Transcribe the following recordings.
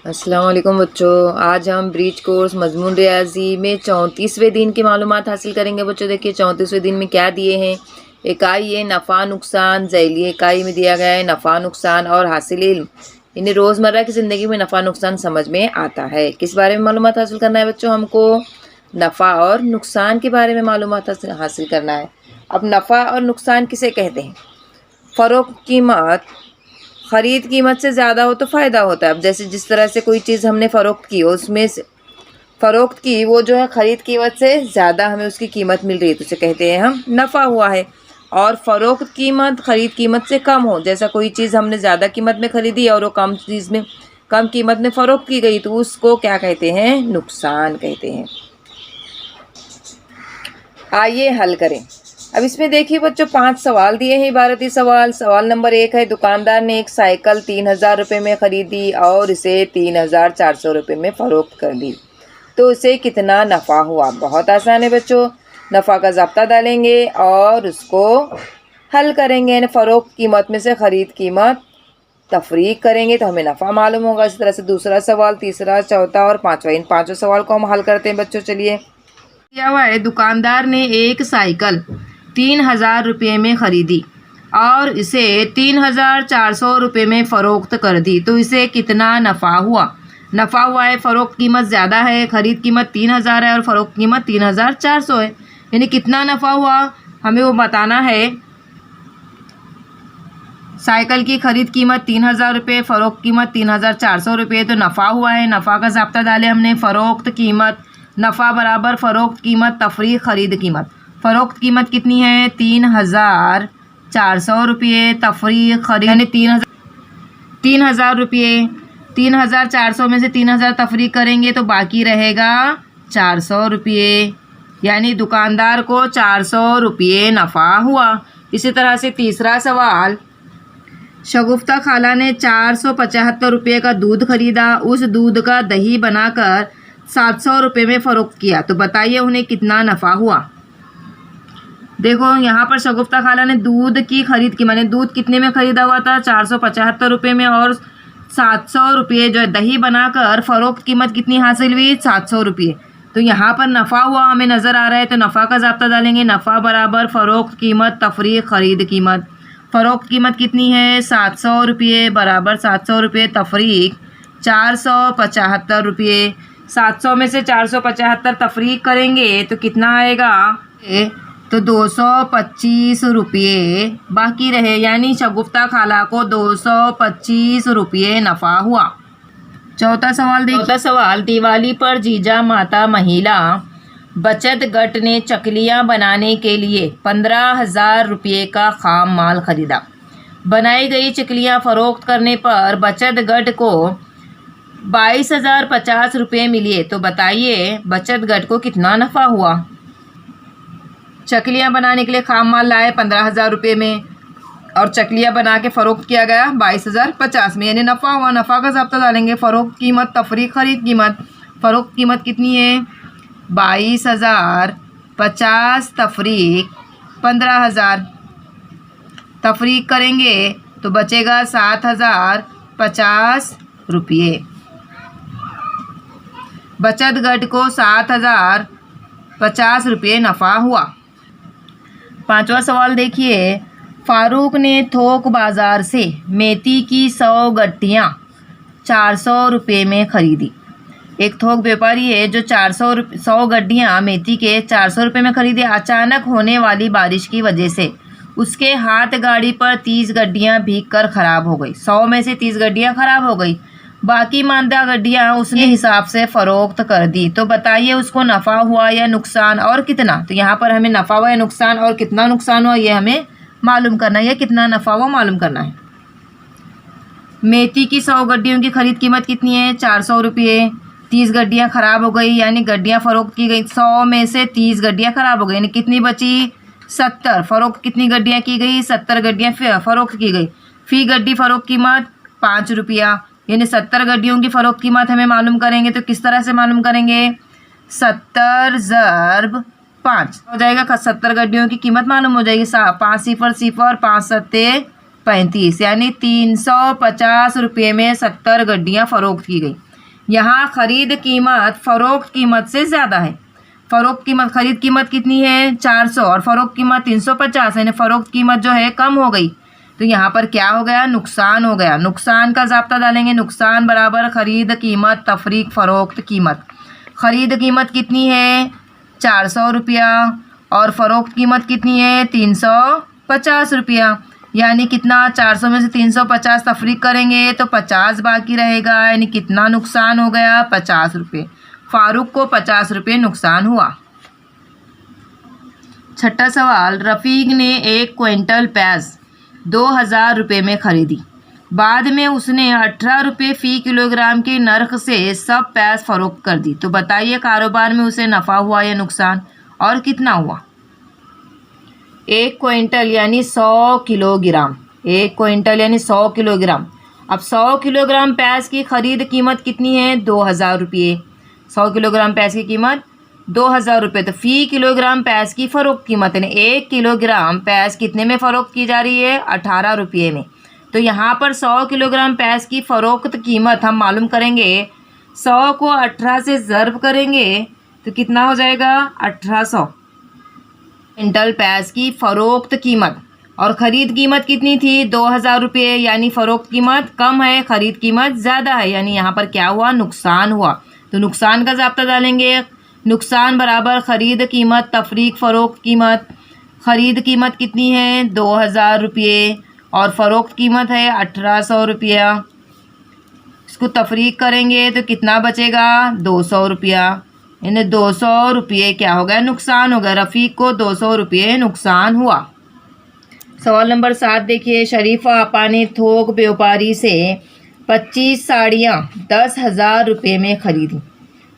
अस्सलाम वालेकुम बच्चों। आज हम ब्रीच कोर्स मजमून रियाजी में 34वें दिन की मालूमात हासिल करेंगे। बच्चों देखिए 34वें दिन में क्या दिए हैं। इकाई है नफ़ा नुकसान। ज़ैली इकाई में दिया गया है नफ़ा नुकसान और हासिल इल्म, इन्हें रोज़मर्रा की ज़िंदगी में नफ़ा नुकसान समझ में आता है। किस बारे में मालूमात हासिल करना है बच्चों? हमको नफ़ा और नुकसान के बारे में मालूमात हासिल करना है। अब नफ़ा और नुकसान किसे कहते हैं? फ़रोख्त कीमत ख़रीद कीमत से ज़्यादा हो तो फ़ायदा होता है। अब जैसे जिस तरह से कोई चीज़ हमने फ़रोख्त की, उसमें से फ़रोख्त की वो जो है ख़रीद कीमत से ज़्यादा हमें उसकी कीमत मिल रही है तो उसे कहते हैं हम नफ़ा हुआ है। और फ़रोख्त कीमत ख़रीद कीमत से कम हो, जैसा कोई चीज़ हमने ज़्यादा कीमत में ख़रीदी और वो कम कीमत में फ़रोख्त की गई तो उसको क्या कहते हैं? नुकसान कहते हैं। आइए हल करें। अब इसमें देखिए बच्चों 5 सवाल दिए हैं, इबारती सवाल। सवाल नंबर 1 है, दुकानदार ने एक साइकिल 3000 रुपये में ख़रीदी और इसे 3400 रुपये में फ़रोख्त कर दी, तो उसे कितना नफ़ा हुआ? बहुत आसान है बच्चों। नफ़ा का ज़ाब्ता डालेंगे और उसको हल करेंगे, यानी फ़रोख्त कीमत में से ख़रीद कीमत तफरीक करेंगे तो हमें नफ़ा मालूम होगा। इस तरह से दूसरा सवाल, तीसरा, चौथा और पाँचवा, इन पाँचों सवाल को हम हल करते हैं बच्चों। चलिए, दिया हुआ है दुकानदार ने एक साइकिल 3000 रुपये में ख़रीदी और इसे 3400 रुपये में फ़रोख्त कर दी, तो इसे कितना नफ़ा हुआ? नफ़ा हुआ है, फ़रोख्त कीमत ज़्यादा है, ख़रीद कीमत 3000 है और फ़रोख्त कीमत 3400 है, यानी कितना नफ़ा हुआ हमें वो बताना है। साइकिल की ख़रीद कीमत 3000 रुपये, फ़रोख्त कीमत 3400 रुपये, तो नफ़ा हुआ है। नफ़ा का ज़ाब्ता डाले हमने, फ़रोख्त कीमत नफ़ा बराबर फ़रोख्त कीमत तफरीक ख़रीद कीमत। फ़रोख्त कीमत कितनी है? 3400 रुपये, तफरीक ख़रीद यानी 3000 रुपये। 3400 में से 3000 तफरीक करेंगे तो बाकी रहेगा 400 रुपये, यानी दुकानदार को 400 रुपये नफ़ा हुआ। इसी तरह से तीसरा सवाल, शगुफ्ता खाला ने 475 रुपये का दूध खरीदा, उस दूध का दही बनाकर 700 रुपये में फ़रोख्त किया, तो बताइए उन्हें कितना नफ़ा हुआ? देखो यहाँ पर शगुफ्ता खाला ने दूध की खरीद की, मैंने दूध कितने में ख़रीदा हुआ था? 475 रुपये में, और 700 रुपये जो है दही बनाकर फ़रोख्त कीमत कितनी हासिल हुई? 700 रुपये। तो यहाँ पर नफ़ा हुआ हमें नज़र आ रहा है, तो नफ़ा का ज़ाब्ता डालेंगे, नफ़ा बराबर फ़रोख्त कीमत तफरीक ख़रीद कीमत। फ़रोख्त कीमत कितनी है? 700 रुपये बराबर 700 रुपये तफरीक 475 रुपये। 700 में से 475 तफरीक करेंगे तो कितना आएगा? तो 225 रुपये बाकी रहे, यानी शगुफ्ता खाला को 225 रुपये नफ़ा हुआ। चौथा सवाल, दिवाली पर जीजा माता महिला बचत गट ने चकलियाँ बनाने के लिए 15,000 रुपये का खाम माल खरीदा। बनाई गई चकलियाँ फ़रोख्त करने पर बचत गट को 22,050 रुपये मिले, तो बताइए बचत गट को कितना नफ़ा हुआ? चकलियाँ बनाने के लिए खाम माल लाए 15,000 रुपये में और चकलियाँ बना के फ़रोख्त किया गया 22,050 में, यानी नफ़ा हुआ। नफ़ा का ज़ाब्ता डालेंगे, फ़रोख्त कीमत तफरीक ख़रीद कीमत। फ़रोख्त कीमत कितनी है? 22,050 तफरीक 15,000, तफरीक करेंगे तो बचेगा 7,050 रुपये। बचत गट को 7,050 रुपये नफ़ा हुआ। पांचवा सवाल देखिए, फ़ारूक ने थोक बाज़ार से मेथी की 100 गड्डियाँ 400 रुपये में ख़रीदी। एक थोक व्यापारी है जो 100 गड्डियाँ मेथी के 400 रुपये में ख़रीदी। अचानक होने वाली बारिश की वजह से उसके हाथ गाड़ी पर 30 गड्डियाँ भीग कर ख़राब हो गई। 100 में से 30 गड्डियाँ ख़राब हो गई, बाकी मानदा गड्डियाँ उसने हिसाब से फ़रोख्त कर दी, तो बताइए उसको नफ़ा हुआ या नुकसान, और कितना? तो यहाँ पर हमें नफ़ा हुआ या नुकसान और कितना नुकसान हुआ ये हमें मालूम करना है, या कितना नफ़ा हुआ मालूम करना है। मेथी की 100 गड्डियों की ख़रीद कीमत कितनी है? 400 रुपये। 30 गड्डियाँ ख़राब हो गई, यानी गड्डियाँ फ़रोख्त की गई। 100 में से 30 गड्डियाँ ख़राब हो गई, यानी कितनी बची? 70। फ़रोख्त कितनी गड्डियाँ की गई? 70 गड्डियाँ फ़रोख्त की गई। फ़ी गड्डी फ़रोख्त कीमत 5 रुपया, यानी 70 गड्डियों की फ़रोख्त कीमत हमें मालूम करेंगे, तो किस तरह से मालूम करेंगे? 70 ज़रब 5 हो जाएगा। 70 गड्डियों की कीमत मालूम हो जाएगी। 5 सिफर सिफर 5 सत्ते 35, यानी 350 रुपये में 70 गड्डियाँ फ़रोख्त की गई। यहाँ खरीद कीमत फ़रोख्त कीमत से ज़्यादा है। फ़रोख्त कीमत, खरीद कीमत कितनी है 400 और फ़रोख्त कीमत 350 यानी फ़रोख्त कीमत जो है कम हो गई। तो यहाँ पर क्या हो गया, नुकसान हो गया। नुकसान का ज़ाब्ता डालेंगे, नुकसान बराबर खरीद कीमत तफरीक फ़रोख्त कीमत। खरीद कीमत कितनी है 400 रुपया और फ़रोख्त कीमत कितनी है 350 रुपया। यानी कितना, 400 में से 350 तफरीक करेंगे तो 50 बाकी रहेगा, यानी कितना नुकसान हो गया 50 रुपये। फारूक को 50 रुपये नुकसान हुआ। छठा सवाल, रफ़ीक ने 1 क्विंटल प्याज 2000 रुपये में ख़रीदी। बाद में उसने 18 रुपये फ़ी किलोग्राम के नर्ख से सब प्याज फ़रोख्त कर दी। तो बताइए कारोबार में उसे नफ़ा हुआ या नुकसान, और कितना हुआ। 1 क्विंटल यानी 100 किलोग्राम, 1 क्विंटल यानी 100 किलोग्राम। अब 100 किलोग्राम प्याज की ख़रीद कीमत कितनी है 2000 रुपये। 100 किलोग्राम प्याज की कीमत 2000 रुपये। तो फ़ी किलोग्राम प्याज की फ़रोख्त कीमत यानी 1 किलोग्राम प्याज कितने में फ़रोख्त की जा रही है 18 रुपये में। तो यहाँ पर 100 किलोग्राम प्याज की फ़रोख्त कीमत हम मालूम करेंगे, 100 को 18 से ज़र्ब करेंगे तो कितना हो जाएगा 1800 क्विंटल प्याज की फ़रोख्त कीमत। और ख़रीद कीमत कितनी थी 2000 रुपये, यानी फ़रोख्त कीमत कम है, ख़रीद कीमत ज़्यादा है, यानी यहाँ पर क्या हुआ नुकसान हुआ। तो नुकसान का ज़ाब्ता डालेंगे, नुकसान बराबर ख़रीद कीमत तफरीक फ़रोख्त कीमत। ख़रीद कीमत कितनी है 2000 रुपये और फ़रोख्त कीमत है 1800 रुपया। इसको तफरीक करेंगे तो कितना बचेगा 200 रुपया, यानी 200 रुपये क्या हो गया नुकसान हो गया। रफ़ीक को 200 रुपये नुकसान हुआ। सवाल नंबर 7 देखिए, शरीफा आपा ने थोक व्यापारी से 25 साड़ियाँ 10,000 रुपये में ख़रीदी।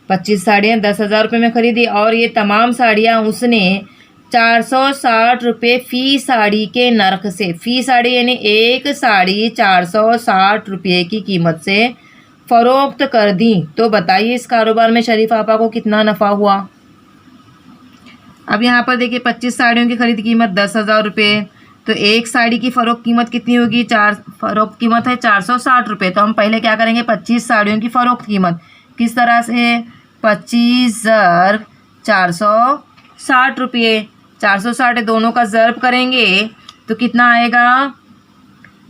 25 साड़ियाँ 10,000 रुपये में ख़रीदी और ये तमाम साड़ियाँ उसने 460 रुपये फ़ी साड़ी के नर्ख से, फ़ी साड़ी यानी एक साड़ी 460 रुपये की कीमत से फ़रोख्त कर दी। तो बताइए इस कारोबार में शरीफा आपा को कितना नफ़ा हुआ। अब यहाँ पर देखिए 25 साड़ियों की खरीद कीमत 10,000 रुपये, तो एक साड़ी की फ़रोख्त कीमत कितनी होगी, फ़रोख्त कीमत है 460 रुपये। तो हम पहले क्या करेंगे 25 साड़ियों की फ़रोख्त कीमत किस तरह से, 25 ज़र्ब 460 रुपये, 460 दोनों का ज़र्ब करेंगे तो कितना आएगा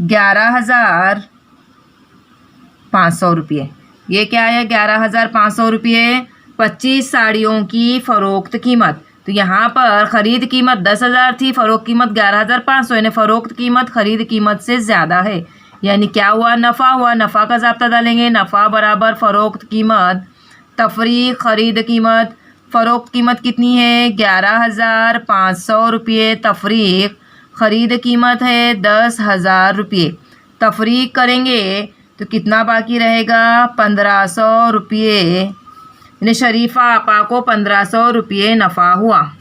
11,500 रुपये। ये क्या है 11,500 रुपये 25 साड़ियों की फ़रोख्त कीमत। तो यहाँ पर ख़रीद कीमत 10,000 थी, फ़रोख्त कीमत 11,500, यानी फ़रोख्त कीमत ख़रीद कीमत से ज़्यादा है, यानी क्या हुआ नफ़ा हुआ। नफ़ा का ज़ाब्ता डालेंगे, नफ़ा बराबर फ़रोख्त कीमत तफरीक ख़रीद कीमत। फ़रोख्त कीमत कितनी है 11,500 रुपये तफरीक ख़रीद कीमत है 10,000 रुपये। तफरीक करेंगे तो कितना बाकी रहेगा 1500 रुपये, यानी शरीफा आपा को 1500 रुपये नफ़ा हुआ।